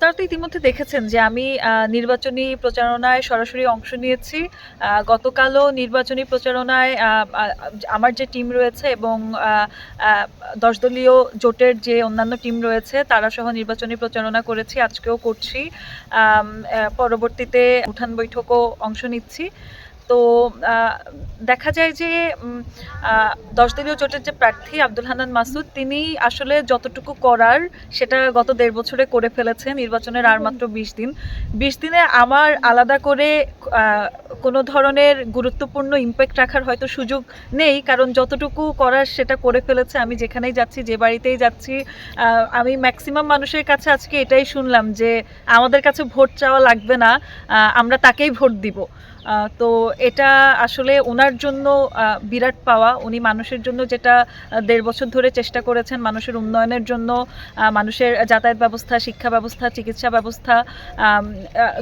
আপনারা তো ইতিমধ্যে দেখেছেন যে আমি নির্বাচনী প্রচারণায় সরাসরি অংশ নিয়েছি। গতকালও নির্বাচনী প্রচারণায় আমার যে টিম রয়েছে এবং আ আ ১০ দলীয় জোটের যে অন্যান্য টিম রয়েছে তারা সহ নির্বাচনী প্রচারণা করেছি, আজকেও করছি। পরবর্তীতে উঠান বৈঠকও অংশ নিচ্ছি। তো আ দেখা যায় যে ১০ দলীয় জোটের যে প্রার্থী আব্দুল হান্নান মাসুদ তিনি আসলে যতটুকু করার সেটা গত ১.৫ বছরে করে ফেলেছে। নির্বাচনের আর মাত্র ২০ দিন। ২০ দিনে আমার আলাদা করে আ কোনো ধরনের গুরুত্বপূর্ণ ইমপ্যাক্ট রাখার হয়তো সুযোগ নেই। কারণ যতটুকু করার সেটা করে ফেলেছে। আমি যেখানেই যাচ্ছি, যে বাড়িতেই যাচ্ছি, আমি ম্যাক্সিমাম মানুষের কাছে আজকে এটাই শুনলাম যে আমাদের কাছে ভোট চাওয়া লাগবে না। আমরা তাকেই ভোট দিব। তো এটা আসলে ওনার জন্য বিরাট পাওয়া। উনি মানুষের জন্য যেটা ১.৫ বছর ধরে চেষ্টা করেছেন, মানুষের উন্নয়নের জন্য, মানুষের যাতায়াত ব্যবস্থা, শিক্ষা ব্যবস্থা, চিকিৎসা ব্যবস্থা,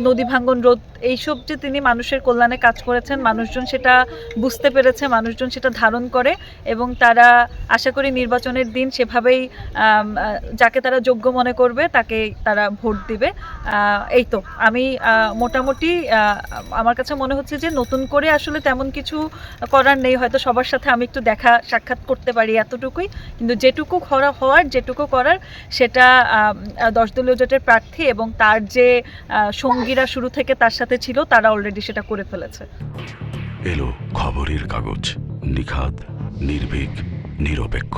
নদী ভাঙ্গন রোধ, এইসব যে তিনি মানুষের কল্যাণে কাজ করেছেন, মানুষজন সেটা বুঝতে পেরেছে, মানুষজন সেটা ধারণ করে এবং তারা আশা করি নির্বাচনের দিন সেভাবেই যাকে তারা যোগ্য মনে করবে তাকে তারা ভোট দিবে। এই তো আমি মোটামুটি আমার কাছে মনে হচ্ছে যে নতুন করে আসলে তেমন কিছু করার নেই। হয়তো সবার সাথে আমি একটু দেখা সাক্ষাৎ করতে পারি, এতটুকুই। কিন্তু যেটুকু হওয়ার, যেটুকু করার সেটা ১০ দলীয় জোটের প্রার্থী এবং তার যে সঙ্গীরা শুরু থেকে তার সাথে ছিল তারা অলরেডি সেটা করে ফেলেছে। এলো খবরের কাগজ, নিখাদ, নির্ভীক, নিরপেক্ষ।